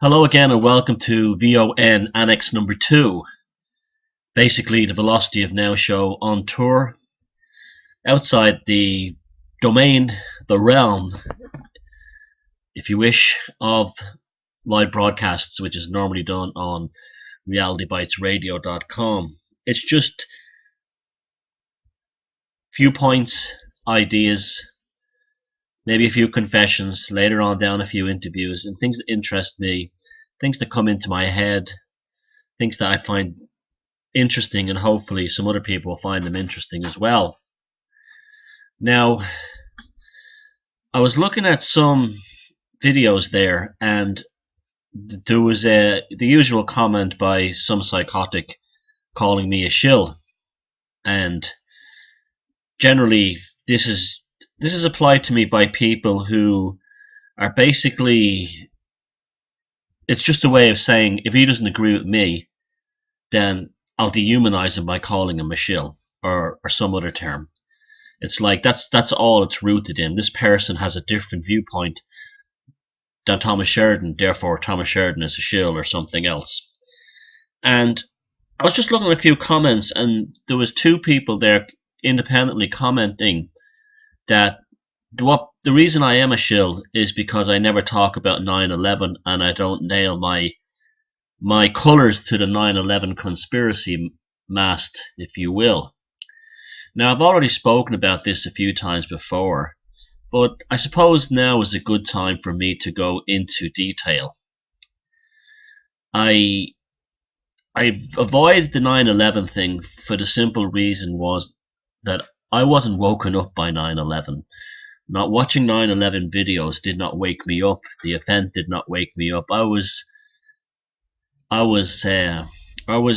Hello again and welcome to VoN Annex number 2. Basically the Velocity of Now show on tour outside the domain, the realm, if you wish, of live broadcasts, which is normally done on realitybitesradio.com. It's just viewpoints, ideas, maybe a few confessions, later on down a few interviews, and things that interest me, things that come into my head, things that I find interesting, and hopefully some other people will find them interesting as well. Now, I was looking at some videos there, and there was the usual comment by some psychotic calling me a shill, and generally this is applied to me by people who are basically, it's just a way of saying if he doesn't agree with me, then I'll dehumanize him by calling him a shill or some other term. It's like that's all it's rooted in. This person has a different viewpoint than Thomas Sheridan, therefore Thomas Sheridan is a shill or something else. And I was just looking at a few comments, and there was two people there independently commenting that the reason I am a shill is because I never talk about 9/11 and I don't nail my colours to the 9/11 conspiracy mast, if you will. Now, I've already spoken about this a few times before, but I suppose now is a good time for me to go into detail. I avoided the 9/11 thing for the simple reason was that I wasn't woken up by 9/11. Not watching 9/11 videos did not wake me up. The event did not wake me up. I was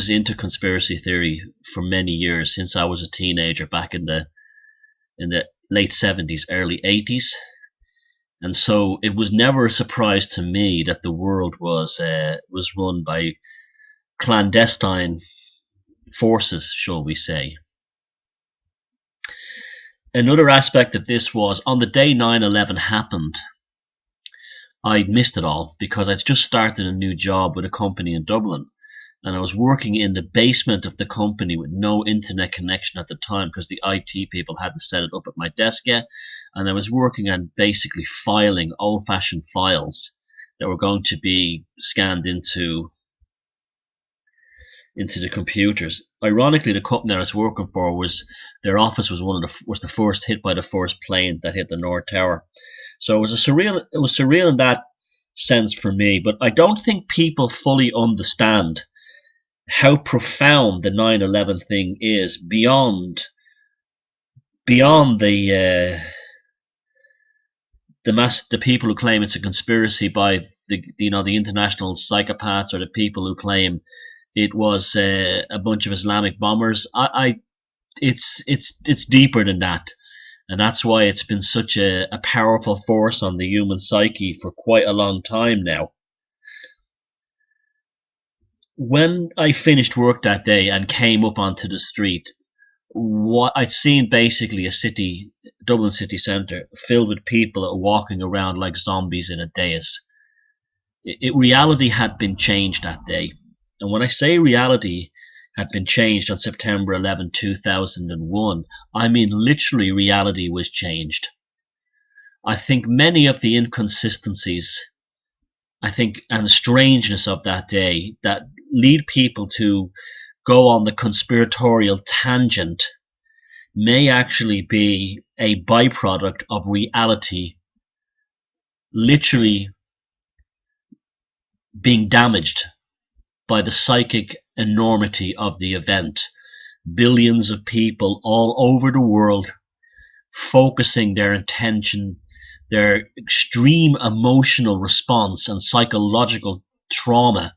into conspiracy theory for many years, since I was a teenager back in the late 70s, early 80s, and so it was never a surprise to me that the world was run by clandestine forces, shall we say. Another aspect of this was on the day 9/11 happened, I missed it all because I'd just started a new job with a company in Dublin, and I was working in the basement of the company with no internet connection at the time because the IT people hadn't set it up at my desk yet, and I was working on basically filing old-fashioned files that were going to be scanned into the computers. Ironically, the company I was working for their office was the first hit by the first plane that hit the North Tower. So it was surreal in that sense for me, but I don't think people fully understand how profound the 9/11 thing is beyond the people who claim it's a conspiracy by the international psychopaths, or the people who claim it was a bunch of Islamic bombers. It's deeper than that, and that's why it's been such a powerful force on the human psyche for quite a long time now. When I finished work that day and came up onto the street, what I'd seen basically Dublin city centre, filled with people walking around like zombies in a daze. Reality had been changed that day. And when I say reality had been changed on September 11, 2001, I mean literally reality was changed. I think many of the inconsistencies, and the strangeness of that day that lead people to go on the conspiratorial tangent may actually be a byproduct of reality literally being damaged by the psychic enormity of the event. Billions of people all over the world focusing their attention, their extreme emotional response and psychological trauma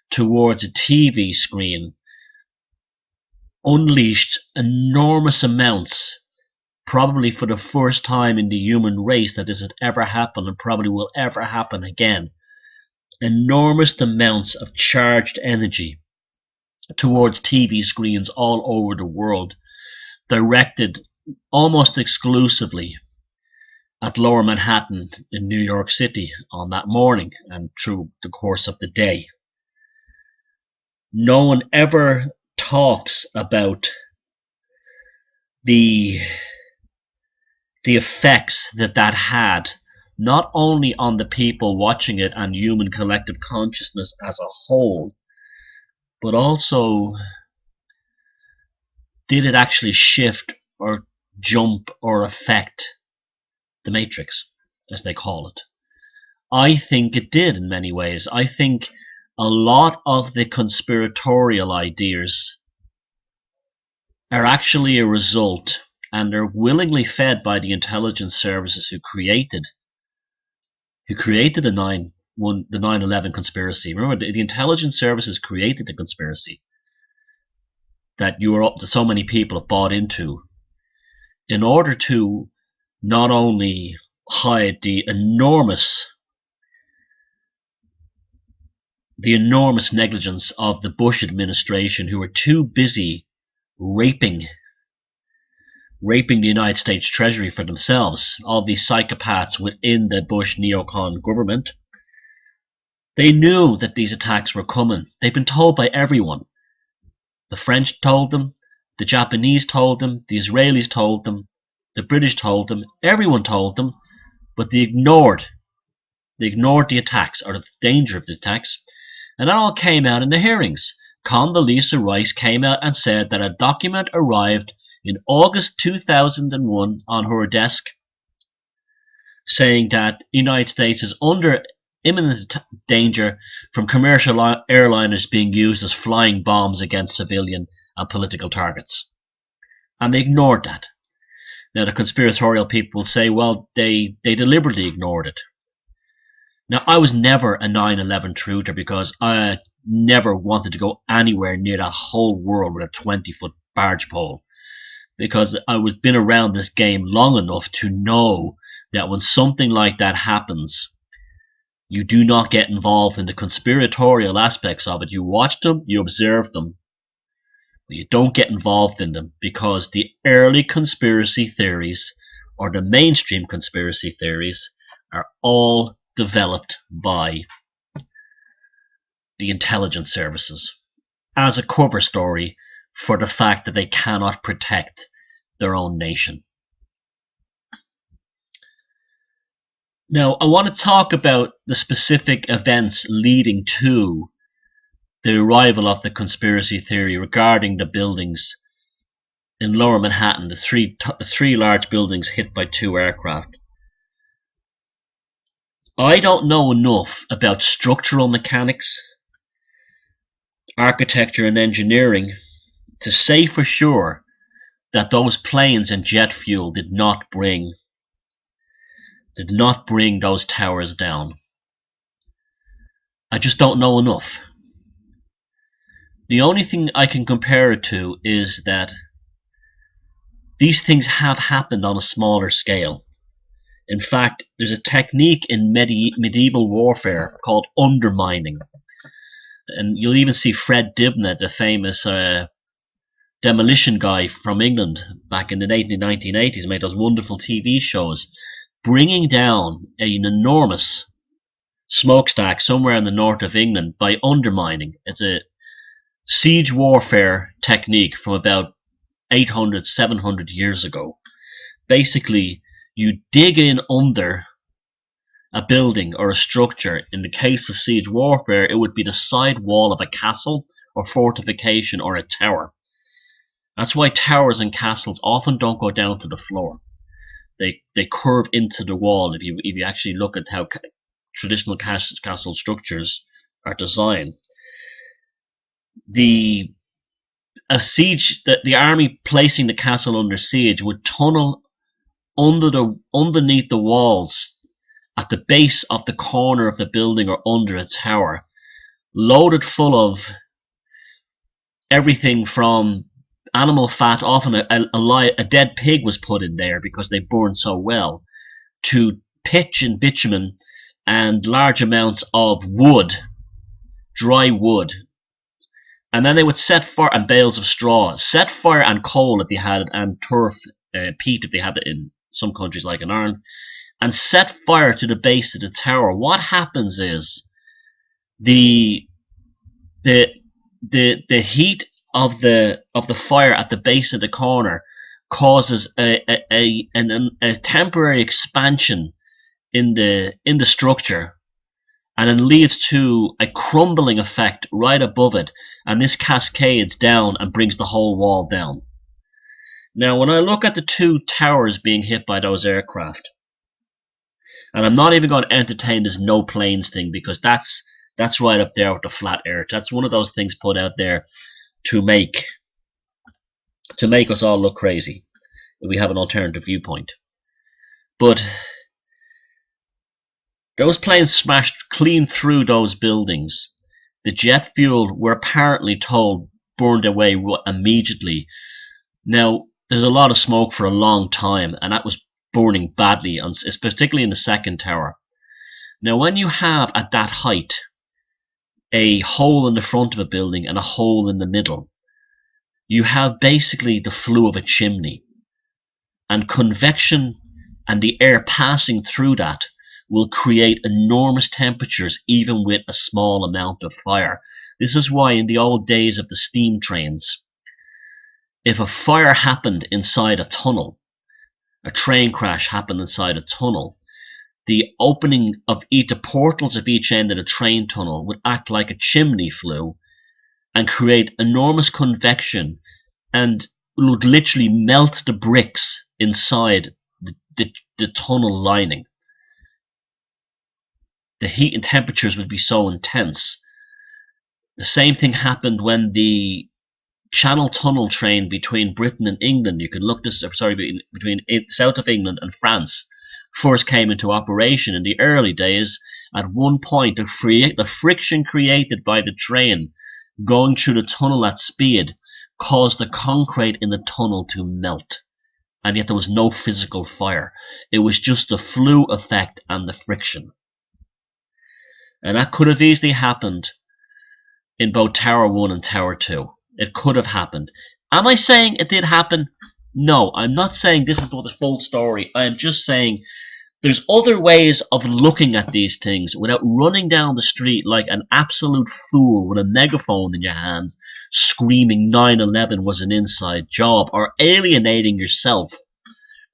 towards a TV screen unleashed enormous amounts, probably for the first time in the human race that this had ever happened and probably will ever happen again, enormous amounts of charged energy towards TV screens all over the world, directed almost exclusively at Lower Manhattan in New York City on that morning and through the course of the day. No one ever talks about the effects that had, not only on the people watching it and human collective consciousness as a whole, but also did it actually shift or jump or affect the Matrix, as they call it. I think it did in many ways. I think a lot of the conspiratorial ideas are actually a result, and they're willingly fed by the intelligence services who created the 9/11 conspiracy. Remember, the intelligence services created the conspiracy that so many people have bought into, in order to not only hide the enormous negligence of the Bush administration, who were too busy raping the United States Treasury for themselves, all these psychopaths within the Bush neocon government. They knew that these attacks were coming. They've been told by everyone. The French told them, the Japanese told them, the Israelis told them, the British told them, everyone told them, but they ignored the attacks, or the danger of the attacks, and that all came out in the hearings. Condoleezza Rice came out and said that a document arrived in August 2001 on her desk saying that the United States is under imminent danger from commercial airliners being used as flying bombs against civilian and political targets. And they ignored that. Now, the conspiratorial people will say, well, they deliberately ignored it. Now, I was never a 9/11 truther because I never wanted to go anywhere near that whole world with a 20-foot barge pole, because I was been around this game long enough to know that when something like that happens, you do not get involved in the conspiratorial aspects of it. You watch them, you observe them, but you don't get involved in them, because the early conspiracy theories, or the mainstream conspiracy theories, are all developed by the intelligence services as a cover story for the fact that they cannot protect their own nation. Now, I want to talk about the specific events leading to the arrival of the conspiracy theory regarding the buildings in Lower Manhattan, the three large buildings hit by 2 aircraft. I don't know enough about structural mechanics, architecture and engineering to say for sure that those planes and jet fuel did not bring those towers down. I just don't know enough. The only thing I can compare it to is that these things have happened on a smaller scale. In fact, there's a technique in medieval warfare called undermining. And you'll even see Fred Dibnah, the famous demolition guy from England back in the 1980s, made those wonderful TV shows, bringing down an enormous smokestack somewhere in the north of England by undermining. It's a siege warfare technique from about 800, 700 years ago. Basically, you dig in under a building or a structure. In the case of siege warfare, it would be the side wall of a castle or fortification or a tower. That's why towers and castles often don't go down to the floor. They curve into the wall. If you actually look at how traditional castle structures are designed, the army placing the castle under siege would tunnel underneath the walls at the base of the corner of the building or under a tower, loaded full of everything from animal fat. Often a dead pig was put in there because they burn so well, to pitch and bitumen and large amounts of wood, dry wood. And then they would set fire, and bales of straw, set fire and coal if they had it, and turf, peat if they had it in some countries like in Ireland, and set fire to the base of the tower, what happens is the heat of the fire at the base of the corner causes a temporary expansion in the structure, and it leads to a crumbling effect right above it, and this cascades down and brings the whole wall down. Now, when I look at the two towers being hit by those aircraft, and I'm not even going to entertain this no planes thing, because that's right up there with the flat earth. That's one of those things put out there to make us all look crazy if we have an alternative viewpoint. But those planes smashed clean through those buildings. The jet fuel, we're apparently told, burned away immediately. Now, there's a lot of smoke for a long time, and that was burning badly, particularly in the second tower. Now, when you have, at that height, a hole in the front of a building and a hole in the middle, you have basically the flue of a chimney. And convection and the air passing through that will create enormous temperatures even with a small amount of fire. This is why in the old days of the steam trains, if a fire happened inside a tunnel, a train crash happened inside a tunnel, the opening of the portals of each end of the train tunnel would act like a chimney flue and create enormous convection, and would literally melt the bricks inside the tunnel lining. The heat and temperatures would be so intense. The same thing happened when the Channel Tunnel train between Britain and England, you can look this, between south of England and France, first came into operation in the early days. At one point, the friction created by the train going through the tunnel at speed caused the concrete in the tunnel to melt, and yet there was no physical fire. It was just the flue effect and the friction. And that could have easily happened in both Tower 1 and Tower 2. It could have happened. Am I saying it did happen? No, I'm not saying this is the full story. I am just saying there's other ways of looking at these things without running down the street like an absolute fool with a megaphone in your hands screaming 9/11 was an inside job, or alienating yourself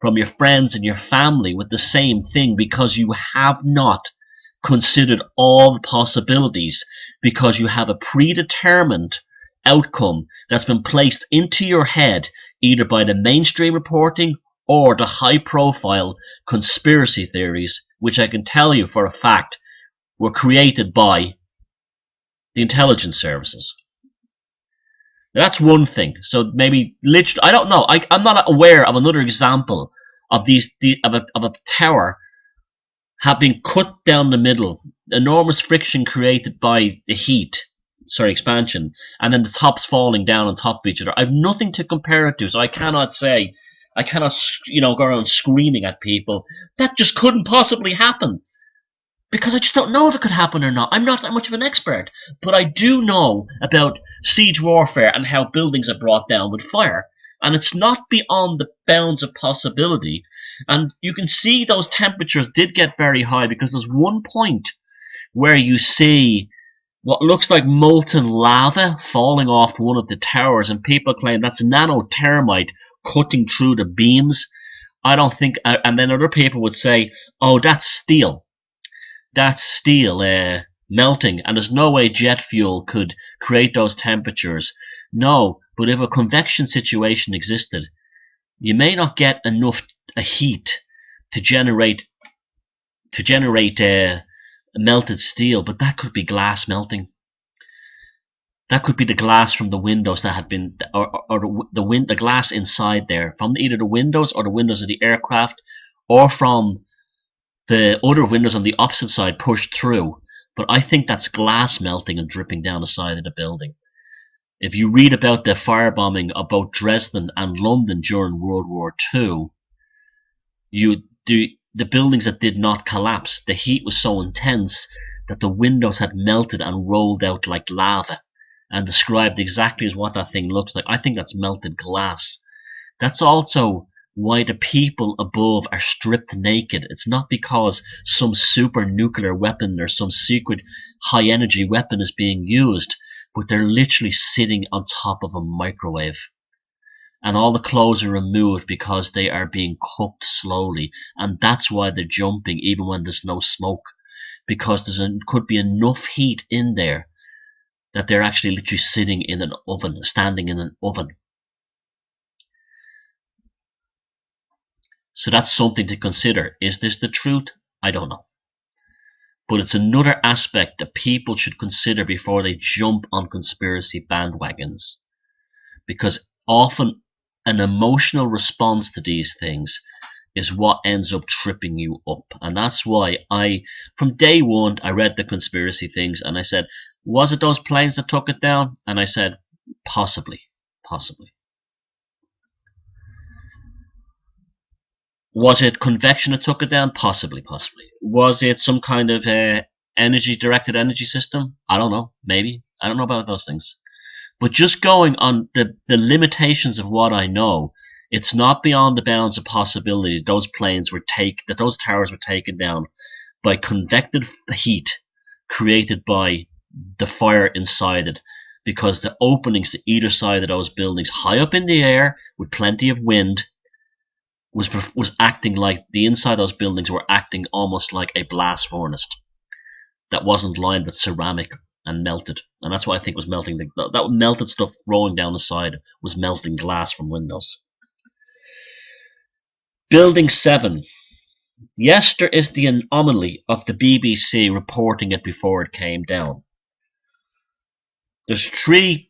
from your friends and your family with the same thing because you have not considered all the possibilities, because you have a predetermined outcome that's been placed into your head either by the mainstream reporting or the high-profile conspiracy theories, which I can tell you for a fact were created by the intelligence services. Now, that's one thing. So maybe literally, I don't know. I'm not aware of another example of of a tower having cut down the middle, enormous friction created by the heat, expansion, and then the tops falling down on top of each other. I have nothing to compare it to, so I cannot go around screaming at people. That just couldn't possibly happen, because I just don't know if it could happen or not. I'm not that much of an expert, but I do know about siege warfare and how buildings are brought down with fire, and it's not beyond the bounds of possibility. And you can see those temperatures did get very high, because there's one point where you see what looks like molten lava falling off one of the towers, and people claim that's nanothermite cutting through the beams. I don't think, and then other people would say, oh, that's steel. That's steel melting, and there's no way jet fuel could create those temperatures. No, but if a convection situation existed, you may not get enough heat to generate melted steel, but that could be glass melting. That could be the glass from the windows that had been, or the glass inside there, from either the windows or the windows of the aircraft, or from the other windows on the opposite side pushed through. But I think that's glass melting and dripping down the side of the building. If you read about the firebombing of both Dresden and London during World War II, the buildings that did not collapse, the heat was so intense that the windows had melted and rolled out like lava, and described exactly as what that thing looks like. I think that's melted glass. That's also why the people above are stripped naked. It's not because some super nuclear weapon or some secret high energy weapon is being used, but they're literally sitting on top of a microwave. And all the clothes are removed because they are being cooked slowly. And that's why they're jumping even when there's no smoke. Because could be enough heat in there that they're actually literally sitting in an oven, standing in an oven. So that's something to consider. Is this the truth? I don't know. But it's another aspect that people should consider before they jump on conspiracy bandwagons. Because often an emotional response to these things is what ends up tripping you up. And that's why from day one, I read the conspiracy things and I said, was it those planes that took it down? And I said, possibly. Was it convection that took it down? Possibly. Was it some kind of directed energy system? I don't know. Maybe. I don't know about those things. But just going on the limitations of what I know, it's not beyond the bounds of possibility that those towers were taken down by convected heat created by the fire inside it, because the openings to either side of those buildings, high up in the air with plenty of wind, was acting like the inside of those buildings were acting almost like a blast furnace that wasn't lined with ceramic and melted. And that's what I think was melting. That melted stuff rolling down the side was melting glass from windows. Building 7. Yes, there is the anomaly of the BBC reporting it before it came down. There's three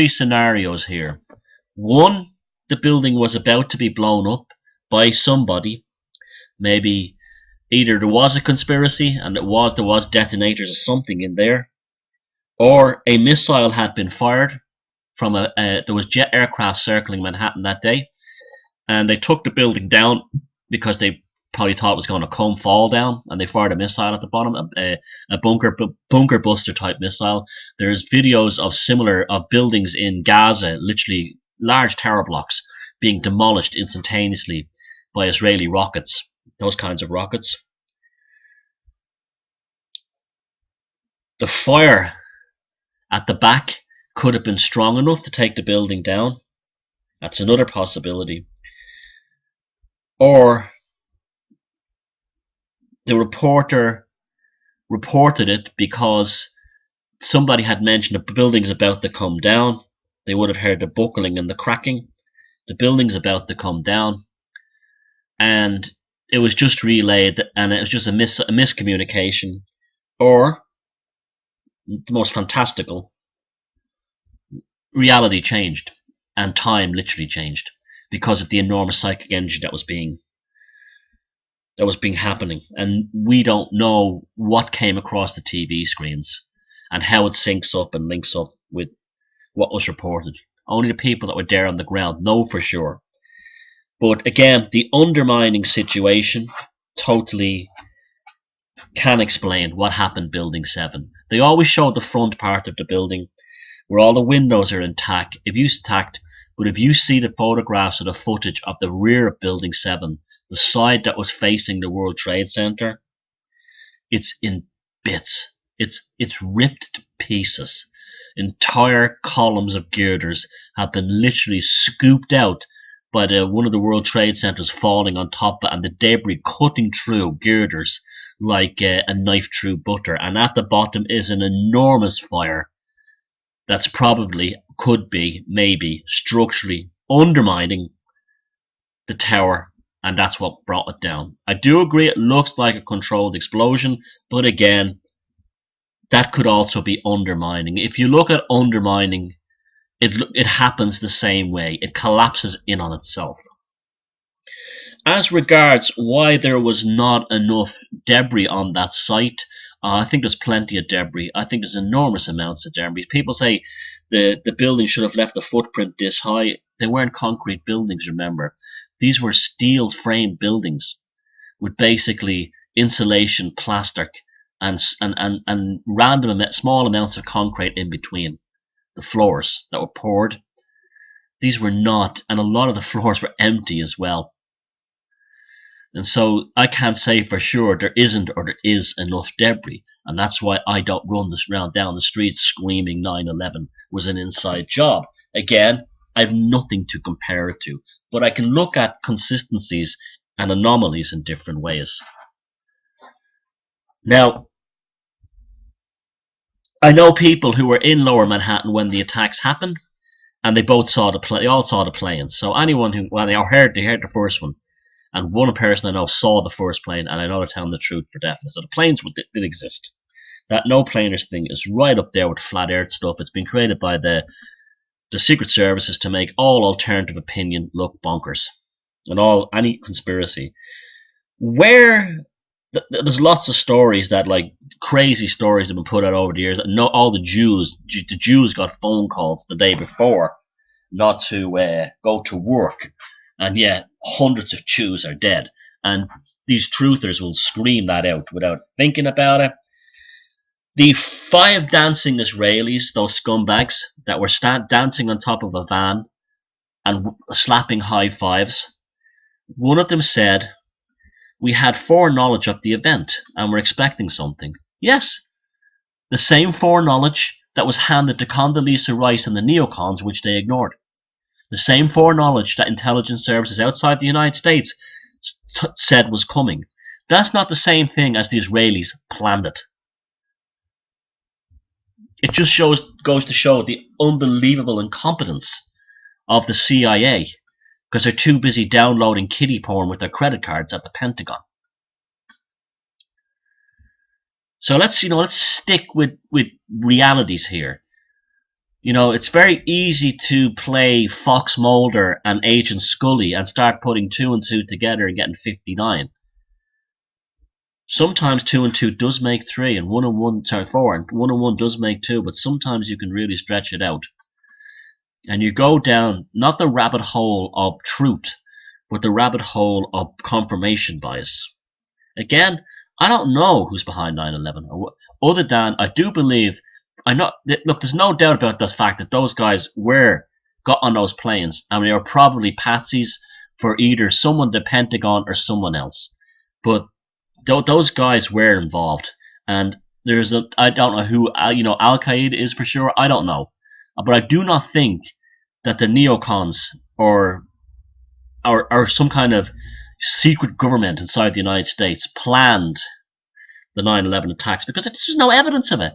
scenarios here. One, the building was about to be blown up by somebody. Maybe either there was a conspiracy and there was detonators or something in there, or a missile had been fired from there was jet aircraft circling Manhattan that day, and they took the building down because they probably thought it was going to fall down, and they fired a missile at the bottom, a bunker buster type missile. There's videos of buildings in Gaza, literally large tower blocks, being demolished instantaneously by Israeli rockets, those kinds of rockets. The fire at the back could have been strong enough to take the building down. That's another possibility. Or the reporter reported it because somebody had mentioned the building's about to come down. They would have heard the buckling and the cracking. The building's about to come down. And it was just relayed, and it was just a miscommunication. Or, the most fantastical, reality changed, and time literally changed because of the enormous psychic energy that was being happening. And we don't know what came across the TV screens and how it syncs up and links up with what was reported. Only the people that were there on the ground know for sure. But again, the undermining situation totally can explain what happened building 7. They always show the front part of the building where all the windows are intact. If you see the photographs or the footage of the rear of building 7, the side that was facing the World Trade Center, it's in bits. It's ripped to pieces. Entire columns of girders have been literally scooped out by one of the World Trade Centers falling on top of it, and the debris cutting through girders like a knife through butter. And at the bottom is an enormous fire that's could be maybe structurally undermining the tower, and that's what brought it down. I do agree it looks like a controlled explosion, but again, that could also be undermining. If you look at undermining, it happens the same way. It collapses in on itself. As regards why there was not enough debris on that site, I think there's plenty of debris. I think there's enormous amounts of debris. People say the building should have left a footprint this high. They weren't concrete buildings, remember. These were steel framed buildings with basically insulation, plastic, and random small amounts of concrete in between the floors that were poured. These were not, and a lot of the floors were empty as well. And so I can't say for sure there isn't or there is enough debris. And that's why I don't run this round down the streets screaming 9/11 was an inside job. Again, I have nothing to compare it to, but I can look at consistencies and anomalies in different ways. Now, I know people who were in Lower Manhattan when the attacks happened, and they both saw they all saw the planes. So anyone who, well, they heard the first one, and one person I know saw the first plane, and I know they're telling the truth for definite. So the planes did exist. That no planers thing is right up there with flat earth stuff. It's been created by the secret services to make all alternative opinion look bonkers, and any conspiracy. Where there's lots of stories that, like, crazy stories have been put out over the years. No, all the Jews got phone calls the day before not to go to work, and yet hundreds of Jews are dead. And these truthers will scream that out without thinking about it. The 5 dancing Israelis, those scumbags that were dancing on top of a van and slapping high fives, one of them said, "We had foreknowledge of the event and were expecting something." Yes, the same foreknowledge that was handed to Condoleezza Rice and the neocons, which they ignored. The same foreknowledge that intelligence services outside the United States said was coming. That's not the same thing as the Israelis planned it. It just goes to show the unbelievable incompetence of the CIA, because they're too busy downloading kiddie porn with their credit cards at the Pentagon. So let's stick with realities here. It's very easy to play Fox Mulder and Agent Scully and start putting 2 and 2 together and getting 59. Sometimes 2 and 2 does make 3, and 4, and 1 and 1 does make 2, but sometimes you can really stretch it out. And you go down, not the rabbit hole of truth, but the rabbit hole of confirmation bias. Again, I don't know who's behind 9/11, other than I do believe, look, there's no doubt about the fact that those guys got on those planes, and they were probably patsies for either someone, the Pentagon, or someone else. But those guys were involved, and I don't know who Al Qaeda is for sure. I don't know, but I do not think that the neocons or some kind of secret government inside the United States planned the 9/11 attacks, because there's no evidence of it.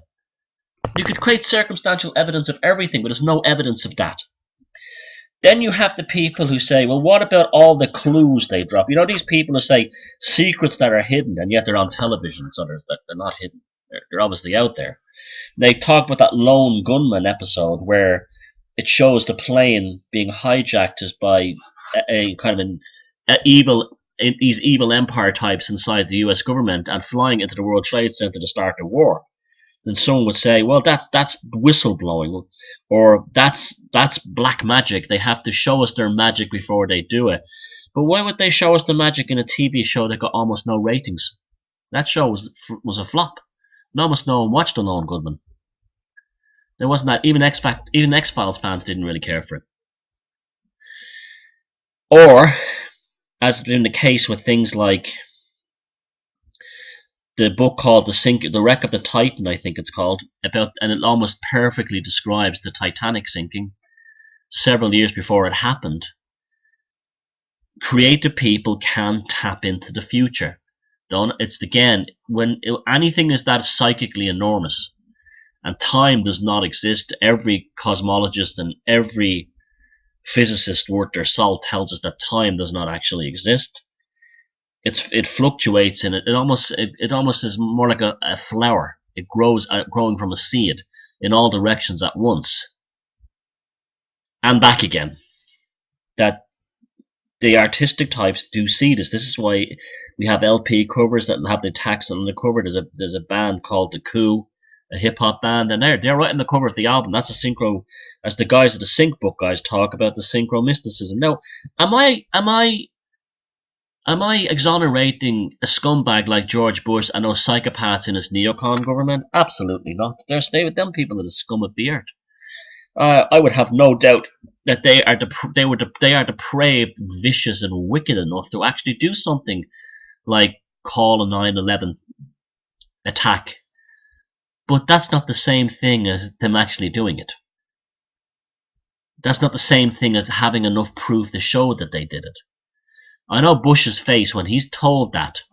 You could create circumstantial evidence of everything, but there's no evidence of that. Then you have the people who say, well, what about all the clues they drop? These people who say secrets that are hidden, and yet they're on television, so they're not hidden. They're obviously out there. They talk about that lone gunman episode where it shows the plane being hijacked by a kind of these evil empire types inside the US government and flying into the World Trade Center to start a war. Then someone would say, well, that's whistleblowing, or that's black magic. They have to show us their magic before they do it. But why would they show us the magic in a TV show that got almost no ratings? That show was a flop. Almost no one watched Unknown Goodman. There wasn't that. Even X-Files fans didn't really care for it. Or, as has been the case with things like the book called The Wreck of the Titan, I think it's called, and it almost perfectly describes the Titanic sinking several years before it happened. Creative people can tap into the future. It's again, when anything is that psychically enormous and time does not exist, every cosmologist and every physicist worth their salt tells us that time does not actually exist. It fluctuates, and it almost is more like a flower. It grows growing from a seed in all directions at once and back again. That the artistic types do see this. This is why we have LP covers that have the text on the cover. There's a band called The Coup, a hip hop band, and they're writing the cover of the album. That's a synchro, as the guys at the Sync book guys talk about the synchro mysticism. Now, am I exonerating a scumbag like George Bush and those psychopaths in his neocon government? Absolutely not. Stay with them people are the scum of the earth. I would have no doubt that they are depraved, vicious, and wicked enough to actually do something like call a 9/11 attack. But that's not the same thing as them actually doing it. That's not the same thing as having enough proof to show that they did it. I know Bush's face when he's told that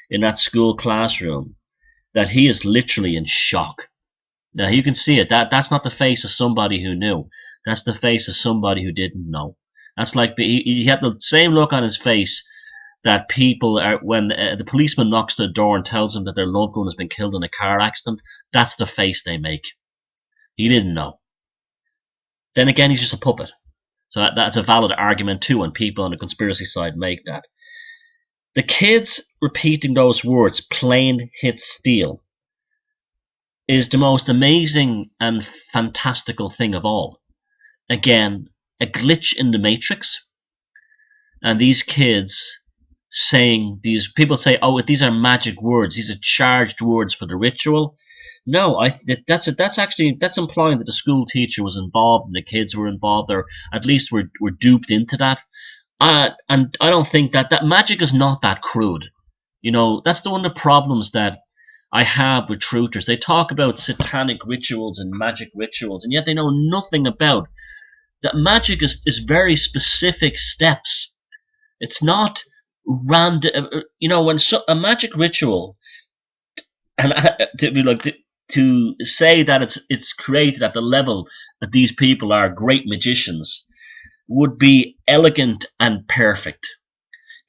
in that school classroom, that he is literally in shock. Now you can see it. That's not the face of somebody who knew. That's the face of somebody who didn't know. That's like he had the same look on his face that people are when the policeman knocks the door and tells them that their loved one has been killed in a car accident. That's the face they make. He didn't know. Then again, he's just a puppet. So that's a valid argument too when people on the conspiracy side make that. The kids repeating those words, plain hit steel, is the most amazing and fantastical thing of all. Again, a glitch in the matrix. And these kids saying, these people say, oh, these are magic words, these are charged words for the ritual. No, that's implying that the school teacher was involved and the kids were involved, or at least were duped into that. And I don't think that magic is not that crude. You know, that's one of the problems that I have with truthers. They talk about satanic rituals and magic rituals, and yet they know nothing about that. Magic is very specific steps. It's not random. You know, when a magic ritual, and to say that it's created at the level that these people are great magicians, would be elegant and perfect.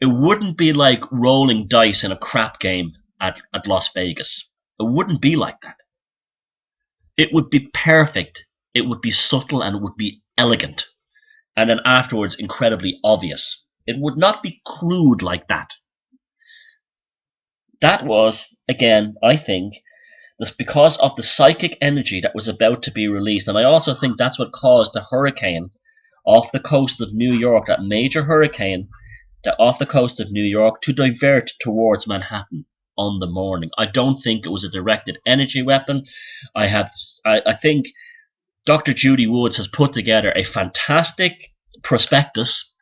It wouldn't be like rolling dice in a crap game at Las Vegas. It wouldn't be like that. It would be perfect. It would be subtle and it would be elegant. And then afterwards, incredibly obvious. It would not be crude like that. That was, again, I think, was because of the psychic energy that was about to be released. And I also think that's what caused the hurricane off the coast of New York, that major hurricane off the coast of New York, to divert towards Manhattan on the morning. I don't think it was a directed energy weapon. I think Dr. Judy Woods has put together a fantastic prospectus,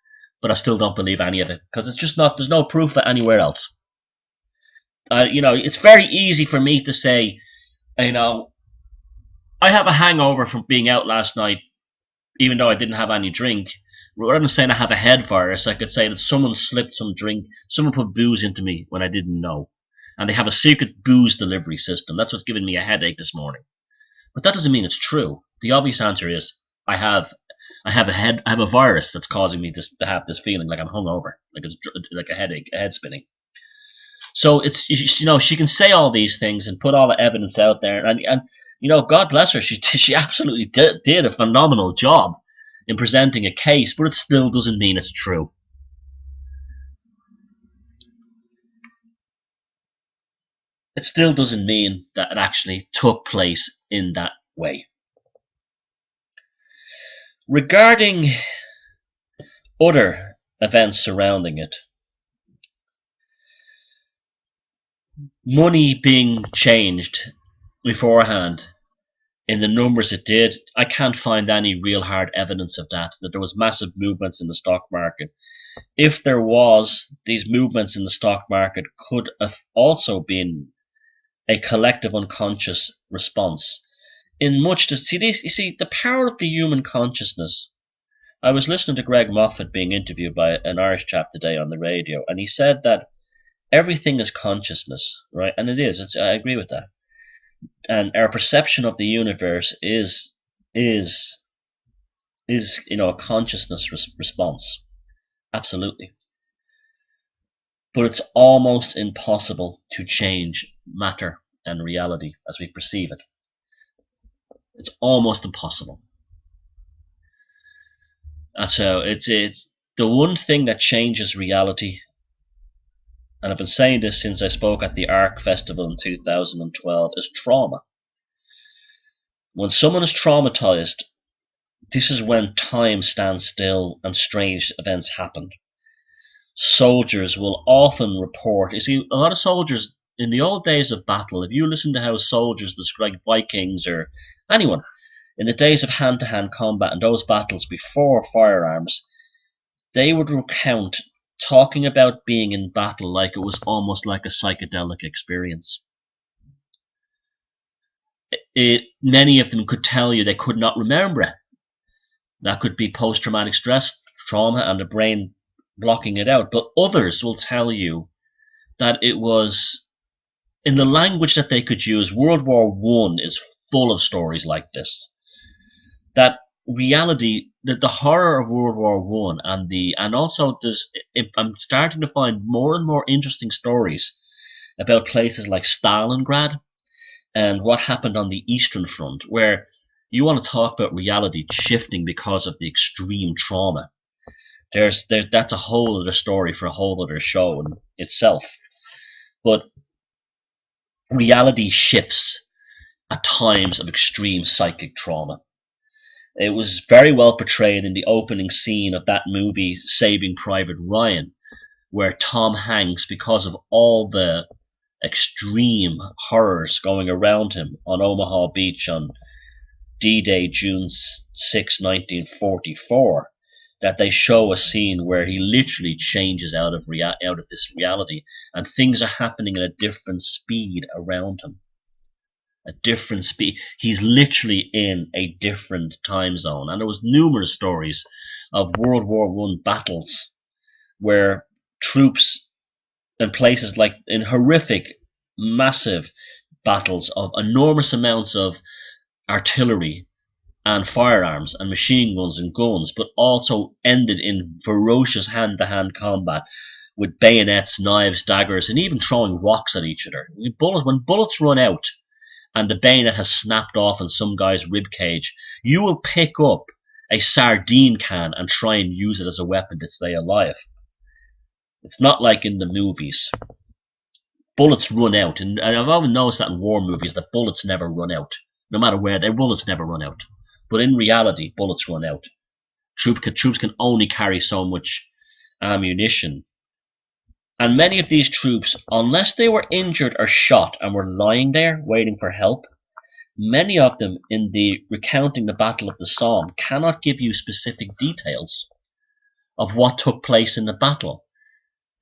but I still don't believe any of it because it's just not. There's no proof of anywhere else. You know, it's very easy for me to say, you know, I have a hangover from being out last night, even though I didn't have any drink. Rather than saying I have a head virus, I could say that someone slipped some drink, someone put booze into me when I didn't know. And they have a secret booze delivery system. That's what's giving me a headache this morning. But that doesn't mean it's true. The obvious answer is I have a virus that's causing me to have this feeling like I'm hungover, like it's like a headache, a head spinning. So it's, you know, she can say all these things and put all the evidence out there, and you know, God bless her, she absolutely did a phenomenal job in presenting a case, but it still doesn't mean it's true. It still doesn't mean that it actually took place in that way. Regarding other events surrounding it, money being changed beforehand in the numbers it did, I can't find any real hard evidence of that there was massive movements in the stock market. If there was, these movements in the stock market could have also been a collective unconscious response. In much to see this, you see, the power of the human consciousness. I was listening to Greg Moffat being interviewed by an Irish chap today on the radio, and he said that everything is consciousness, right? And it is. I agree with that. And our perception of the universe is you know, a consciousness response. Absolutely. But it's almost impossible to change matter and reality as we perceive it. It's almost impossible. And so it's the one thing that changes reality, and I've been saying this since I spoke at the ARC Festival in 2012, is trauma. When someone is traumatized, this is when time stands still and strange events happen. Soldiers will often report, you see, a lot of soldiers in the old days of battle, if you listen to how soldiers describe Vikings or anyone, In the days of hand-to-hand combat and those battles before firearms, they would recount talking about being in battle like it was almost like a psychedelic experience. Many of them could tell you they could not remember it. That could be post-traumatic stress trauma and the brain blocking it out. But others will tell you that it was in the language that they could use. World War I is full of stories like this. That reality, that the horror of World War I, and also I'm starting to find more and more interesting stories about places like Stalingrad and what happened on the Eastern Front, where you want to talk about reality shifting because of the extreme trauma. That's a whole other story for a whole other show in itself. But reality shifts at times of extreme psychic trauma. It was very well portrayed in the opening scene of that movie, Saving Private Ryan, where Tom Hanks, because of all the extreme horrors going around him on Omaha Beach on D-Day, June 6, 1944, that they show a scene where he literally changes out of this reality, and things are happening at a different speed around him. A different speed. He's literally in a different time zone. And there was numerous stories of World War I battles where troops in places like in horrific, massive battles of enormous amounts of artillery and firearms and machine guns and guns, but also ended in ferocious hand-to-hand combat with bayonets, knives, daggers, and even throwing rocks at each other. When bullets run out and the bayonet has snapped off in some guy's rib cage, you will pick up a sardine can and try and use it as a weapon to stay alive. It's not like in the movies. Bullets run out, and I've often noticed that in war movies that bullets never run out. No matter where, their bullets never run out. But in reality, bullets run out. Troops can only carry so much ammunition. And many of these troops, unless they were injured or shot and were lying there waiting for help, many of them in the recounting the Battle of the Somme cannot give you specific details of what took place in the battle.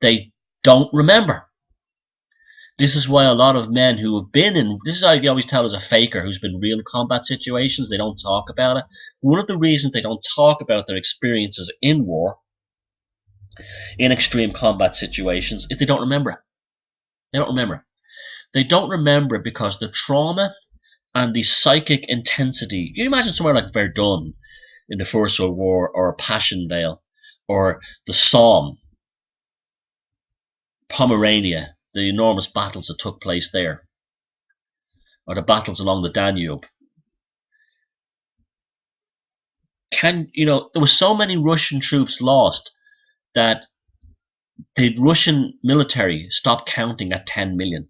They don't remember. This is why a lot of men who have been in, this is how you always tell as a faker who's been in real combat situations, they don't talk about it. One of the reasons they don't talk about their experiences in war, in extreme combat situations, is they don't remember it. They don't remember. They don't remember because the trauma and the psychic intensity, you imagine somewhere like Verdun in the First World War, or Passchendaele, or the Somme, Pomerania, the enormous battles that took place there, or the battles along the Danube. There were so many Russian troops lost that the Russian military stopped counting at 10 million.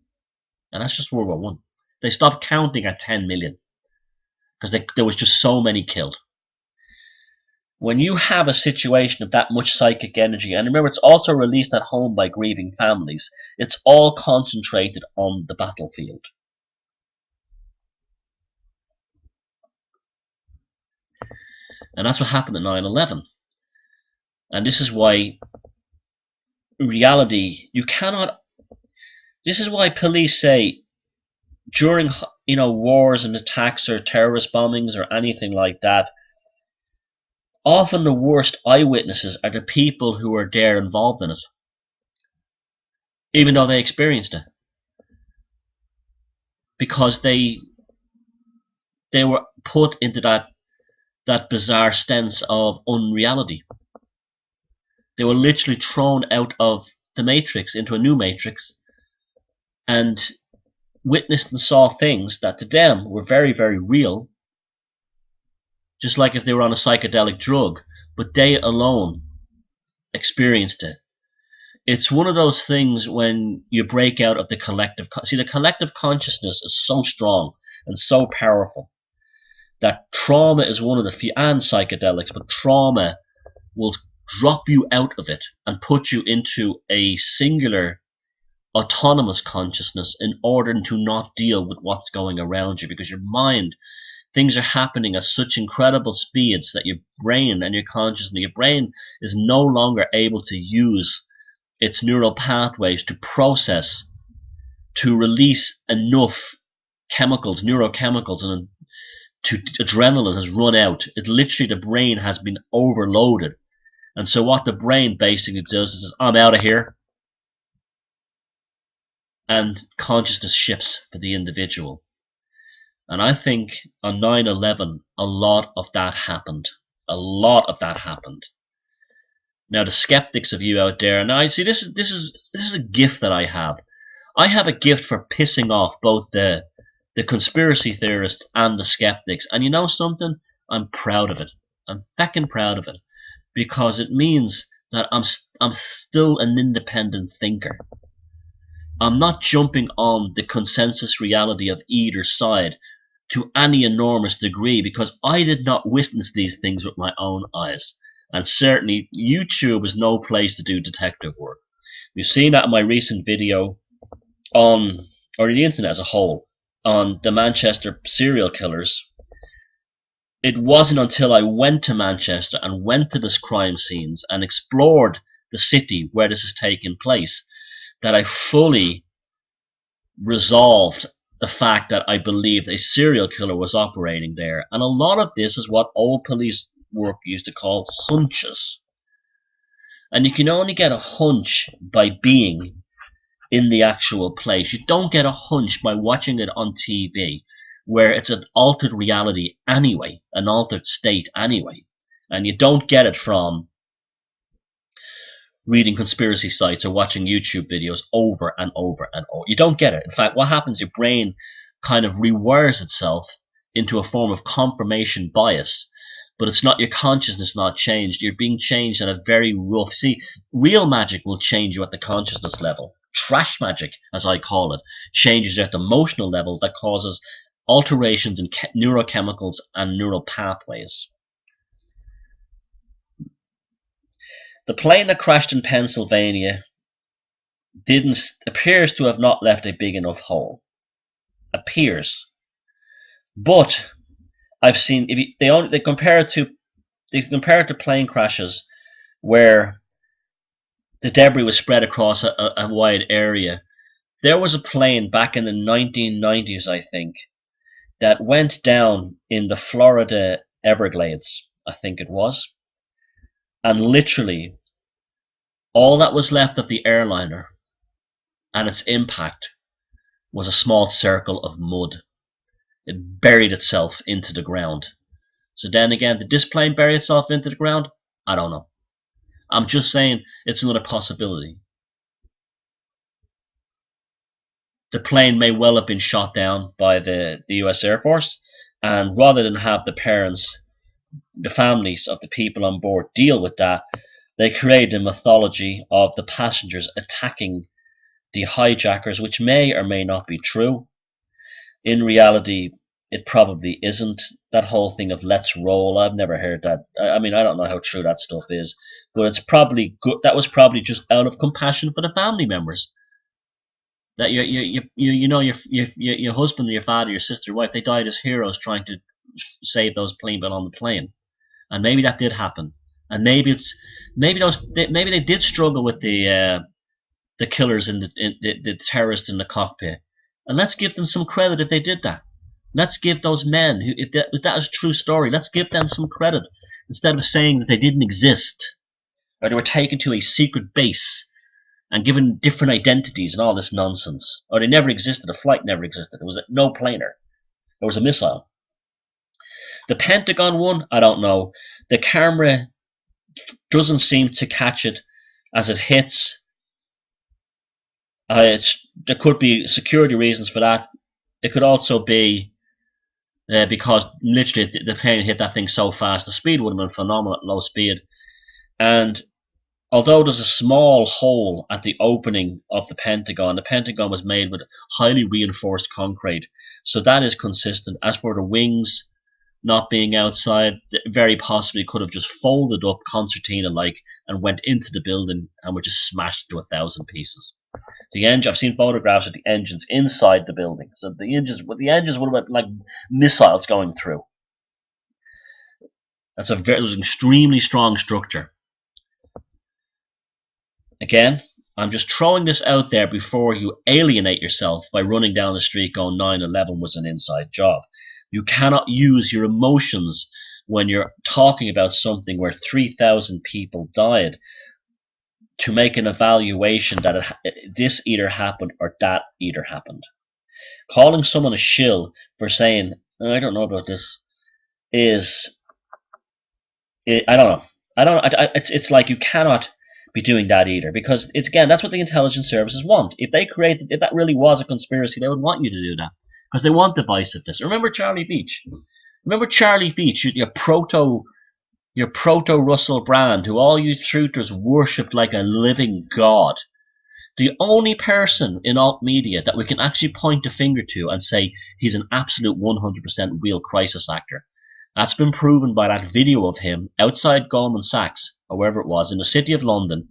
And that's just World War I. They stopped counting at 10 million because there was just so many killed. When you have a situation of that much psychic energy, and remember it's also released at home by grieving families, it's all concentrated on the battlefield. And that's what happened at 9/11. And this is why reality, this is why police say during wars and attacks or terrorist bombings or anything like that, often the worst eyewitnesses are the people who are there involved in it, even though they experienced it, because they were put into that bizarre sense of unreality. They were literally thrown out of the matrix into a new matrix and witnessed and saw things that to them were very, very real, just like if they were on a psychedelic drug, but they alone experienced it. It's one of those things when you break out of the collective. See, the collective consciousness is so strong and so powerful that trauma is one of the few, and psychedelics, but trauma will drop you out of it and put you into a singular autonomous consciousness in order to not deal with what's going around you, because your mind, things are happening at such incredible speeds that your brain and your consciousness, your brain is no longer able to use its neural pathways to process, to release enough chemicals, neurochemicals, and adrenaline has run out. It literally, the brain has been overloaded. And so what the brain basically does is, I'm out of here. And consciousness shifts for the individual. And I think on 9/11, a lot of that happened. A lot of that happened. Now, the skeptics of you out there, and I see this is a gift that I have. I have a gift for pissing off both the conspiracy theorists and the skeptics. And you know something? I'm proud of it. I'm feckin' proud of it, because it means that I'm still an independent thinker. I'm not jumping on the consensus reality of either side to any enormous degree, because I did not witness these things with my own eyes. And certainly YouTube is no place to do detective work. You've seen that in my recent video on, or the internet as a whole, on the Manchester serial killers. It wasn't until I went to Manchester and went to this crime scenes and explored the city where this is taking place that I fully resolved the fact that I believed a serial killer was operating there. And a lot of this is what old police work used to call hunches. And you can only get a hunch by being in the actual place. You don't get a hunch by watching it on TV, where it's an altered reality anyway, an altered state anyway. And you don't get it from reading conspiracy sites or watching YouTube videos over and over and over. You don't get it. In fact, what happens, your brain kind of rewires itself into a form of confirmation bias. But it's not, your consciousness not changed. You're being changed at a very rough. See, real magic will change you at the consciousness level. Trash magic, as I call it, changes you at the emotional level that causes alterations in neurochemicals and neural pathways. The plane that crashed in Pennsylvania appears to have not left a big enough hole. Appears. But I've seen, they compare it to plane crashes where the debris was spread across a wide area. There was a plane back in the 1990s, I think, that went down in the Florida Everglades, I think it was. And literally, all that was left of the airliner and its impact was a small circle of mud. It buried itself into the ground. So then again, did this plane bury itself into the ground? I don't know. I'm just saying it's another possibility. The plane may well have been shot down by the US Air Force, and rather than have the parents, the families of the people on board deal with that, they created a mythology of the passengers attacking the hijackers, which may or may not be true. In reality, it probably isn't. That whole thing of let's roll, I've never heard that. I mean, I don't know how true that stuff is, but it's probably good. That was probably just out of compassion for the family members. That your husband, your father, your sister, your wife, they died as heroes trying to save those people on the plane. And maybe that did happen. And maybe they did struggle with the killers and the terrorists in the cockpit. And let's give them some credit if they did that. Let's give those men, if that is a true story, let's give them some credit instead of saying that they didn't exist or they were taken to a secret base and given different identities and all this nonsense, or they never existed. A flight never existed. There was no planer. There was a missile. The Pentagon one, I don't know. The camera doesn't seem to catch it as it hits. There could be security reasons for that. It could also be because literally the plane hit that thing so fast. The speed would have been phenomenal at low speed. And although there's a small hole at the opening of the Pentagon was made with highly reinforced concrete. So that is consistent. As for the wings not being outside, very possibly could have just folded up concertina-like and went into the building and were just smashed to 1,000 pieces. I've seen photographs of the engines inside the building. So the engines would have been like missiles going through. It was an extremely strong structure. Again, I'm just throwing this out there before you alienate yourself by running down the street going 9/11 was an inside job. You cannot use your emotions when you're talking about something where 3,000 people died to make an evaluation that this either happened or that either happened. Calling someone a shill for saying, I don't know about this, I don't know. It's like you cannot be doing that either, because that's what the intelligence services want. If that really was a conspiracy, they would want you to do that, because they want divisiveness. Remember Charlie Beach? Your proto Russell Brand, who all you truthers worshipped like a living god. The only person in alt media that we can actually point a finger to and say he's an absolute 100% real crisis actor. That's been proven by that video of him outside Goldman Sachs, or wherever it was, in the city of London,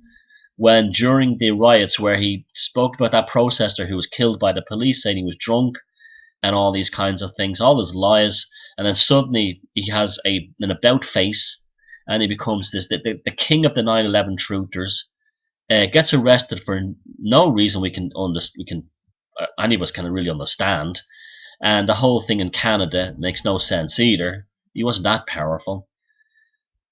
when during the riots where he spoke about that protester who was killed by the police, saying he was drunk and all these kinds of things, all his lies, and then suddenly he has an about face and he becomes the king of the 9/11 truthers, gets arrested for no reason any of us can really understand, and the whole thing in Canada makes no sense either. He wasn't that powerful.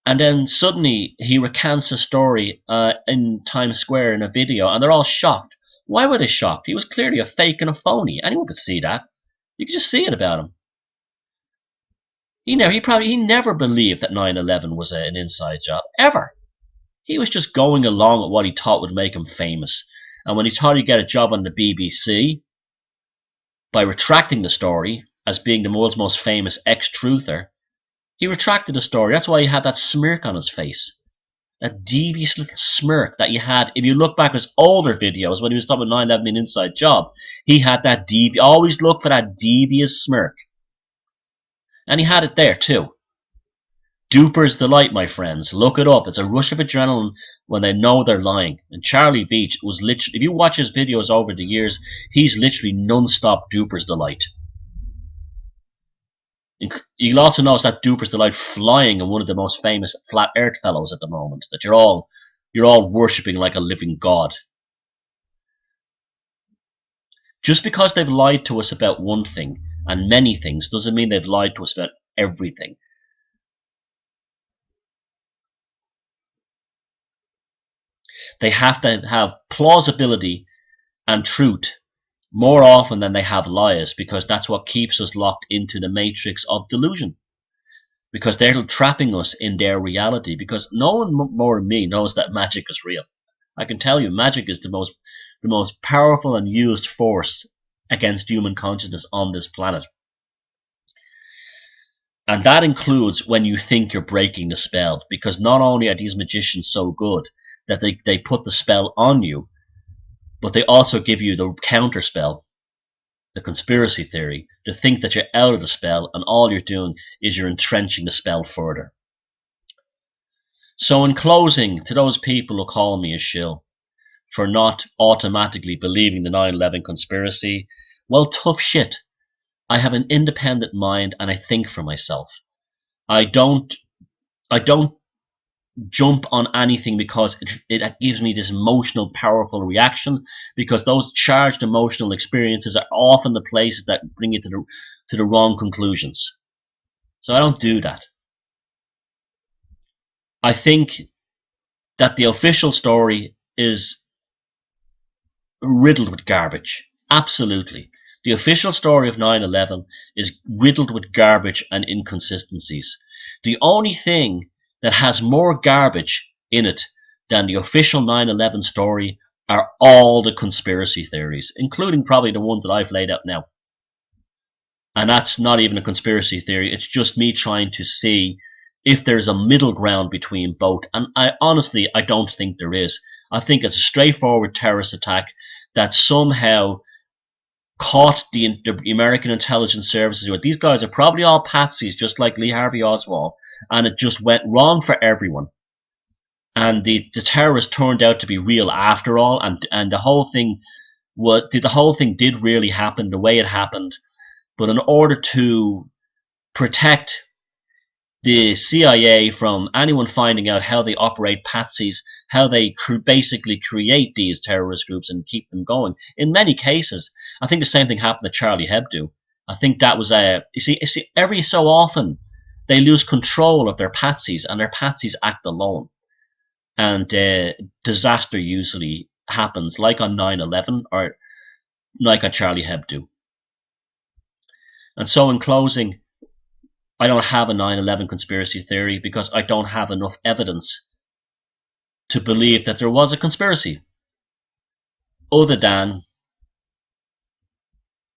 And then suddenly he recants a story in Times Square in a video, and they're all shocked. Why were they shocked? He was clearly a fake and a phony. Anyone could see that. You could just see it about him. He never believed that 9/11 was an inside job, ever. He was just going along with what he thought would make him famous. And when he thought he'd get a job on the BBC by retracting the story as being the world's most famous ex-truther, he retracted the story. That's why he had that smirk on his face. That devious little smirk that you had. If you look back at his older videos when he was talking about 9/11 being an inside job, he had that always look for that devious smirk. And he had it there too. Duper's delight, my friends. Look it up. It's a rush of adrenaline when they know they're lying. And Charlie Beach was literally, if you watch his videos over the years, he's literally non-stop Duper's delight. You'll also notice that Duper's delight flying in one of the most famous flat earth fellows at the moment, that you're all worshipping like a living god. Just because they've lied to us about one thing and many things doesn't mean they've lied to us about everything. They have to have plausibility and truth more often than they have lies, because that's what keeps us locked into the matrix of delusion. Because they're trapping us in their reality, because no one more than me knows that magic is real. I can tell you, magic is the most powerful and used force against human consciousness on this planet. And that includes when you think you're breaking the spell, because not only are these magicians so good that they put the spell on you, but they also give you the counter spell, the conspiracy theory, to think that you're out of the spell, and all you're doing is you're entrenching the spell further. So in closing, to those people who call me a shill for not automatically believing the 9/11 conspiracy, well, tough shit. I have an independent mind and I think for myself. I don't jump on anything because it gives me this emotional, powerful reaction, because those charged emotional experiences are often the places that bring you to the wrong conclusions. So I don't do that. I think that the official story is riddled with garbage. Absolutely. The official story of 9/11 is riddled with garbage and inconsistencies. The only thing that has more garbage in it than the official 9/11 story are all the conspiracy theories, including probably the ones that I've laid out now. And that's not even a conspiracy theory. It's just me trying to see if there's a middle ground between both. And I don't think there is. I think it's a straightforward terrorist attack that somehow caught the American intelligence services. These guys are probably all patsies, just like Lee Harvey Oswald, and it just went wrong for everyone. and the terrorists turned out to be real after all, and the whole thing did really happen the way it happened. But in order to protect the CIA from anyone finding out how they operate patsies, how they basically create these terrorist groups and keep them going. In many cases, I think the same thing happened to Charlie Hebdo. I think that was you see, every so often they lose control of their patsies, and their patsies act alone, and disaster usually happens, like on 9/11 or like on Charlie Hebdo. And so, in closing, I don't have a 9/11 conspiracy theory because I don't have enough evidence to believe that there was a conspiracy, other than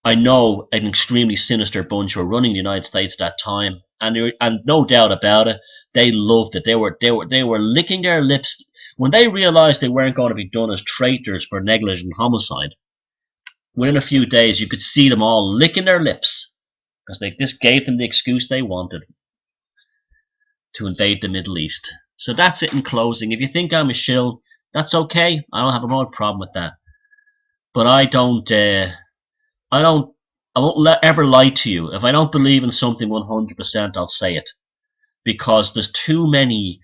I know an extremely sinister bunch were running the United States at that time, and no doubt about it, they loved it. They were licking their lips when they realized they weren't going to be done as traitors for negligent homicide. Within a few days, you could see them all licking their lips because this gave them the excuse they wanted to invade the Middle East. So that's it in closing. If you think I'm a shill, that's okay. I don't have a real problem with that. But I won't ever lie to you. If I don't believe in something 100%, I'll say it. Because there's too many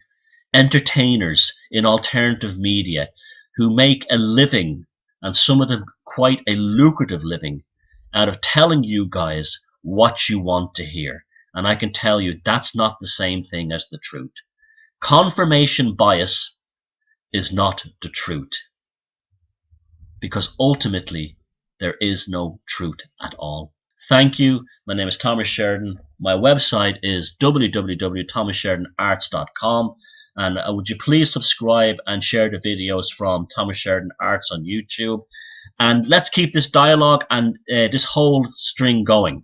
entertainers in alternative media who make a living, and some of them quite a lucrative living, out of telling you guys what you want to hear. And I can tell you that's not the same thing as the truth. Confirmation bias is not the truth, because ultimately there is no truth at all. Thank you. My name is Thomas Sheridan. My website is www.thomassheridanarts.com, and would you please subscribe and share the videos from Thomas Sheridan Arts on YouTube, and let's keep this dialogue and this whole string going.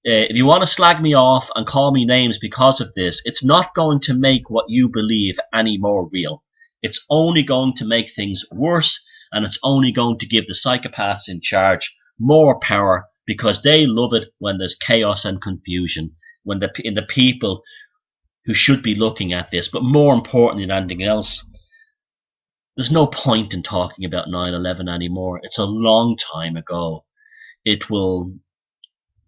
If you want to slag me off and call me names because of this, it's not going to make what you believe any more real. It's only going to make things worse, and it's only going to give the psychopaths in charge more power, because they love it when there's chaos and confusion, when the people who should be looking at this. But more important than anything else, there's no point in talking about 9/11 anymore. It's a long time ago. It will...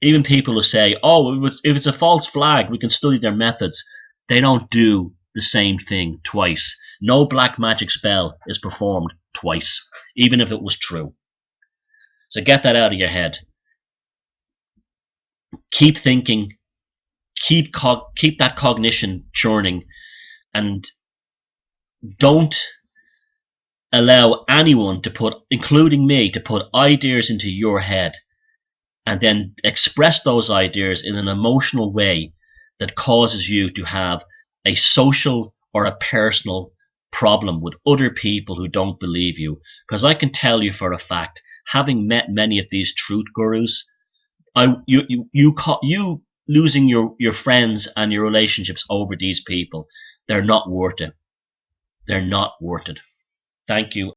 Even people who say, oh, if it's a false flag, we can study their methods. They don't do the same thing twice. No black magic spell is performed twice, even if it was true. So get that out of your head. Keep thinking. Keep that cognition churning. And don't allow anyone to put, including me, to put ideas into your head and then express those ideas in an emotional way that causes you to have a social or a personal problem with other people who don't believe you. Because I can tell you for a fact, having met many of these truth gurus, you losing your friends and your relationships over these people, they're not worth it. They're not worth it. Thank you.